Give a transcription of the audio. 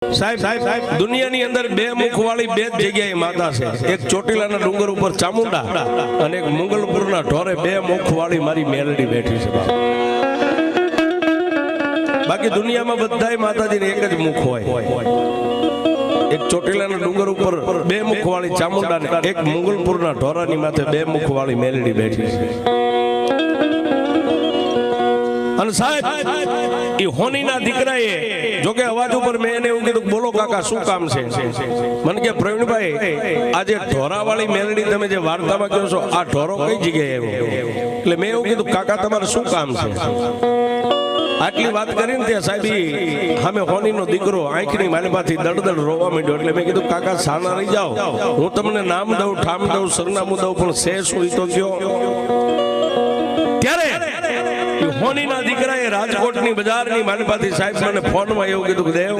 સાહેબ દુનિયાની અંદર બે મુખવાળી બે જગ્યાએ માતા છે, એક ચોટીલાના ડુંગર ઉપર ચામુંડા અને એક મંગલપુરના ઢોરે બે મુખવાળી મારી મેલડી બેઠી છે. બાકી દુનિયામાં બધાય માતાજીને એક જ મુખ હોય. એક ચોટીલાના ડુંગર ઉપર બે મુખવાળી ચામુંડા ને એક મંગલપુરના ઢોરાની માથે બે મુખવાળી મેલડી બેઠી છે. અને સાહેબ એ હોનીના દીકરાએ જોકે અવાજ ઉપર મેં એને એવું કીધું બોલો કાકા શું કામ છે. મને કે પ્રવીણભાઈ આજે ઢોરાવાળી મેલડી તમે જે વાર્તામાં કહો છો આ ઢોરો કઈ જગ્યાએ આવ્યો? એટલે મેં એવું કીધું કાકા તમારે શું કામ છે? આટલી વાત કરીને ત્યાં સાહેબ સામે હોનીનો દીકરો આંખની માલિમાંથી દળદળ રોવા માંડ્યો. એટલે મેં કીધું કાકા સાના રહી જાઓ, હું તમને નામ દઉં, ઠામ દઉં, સરનામું દઉં, પણ શે શું ઈ તો કયો. ત્યારે હોનીના દીકરાએ રાજકોટની બજારની માલિપાથી સાહેબ મને ફોનમાં એવું કીધું કે દેવ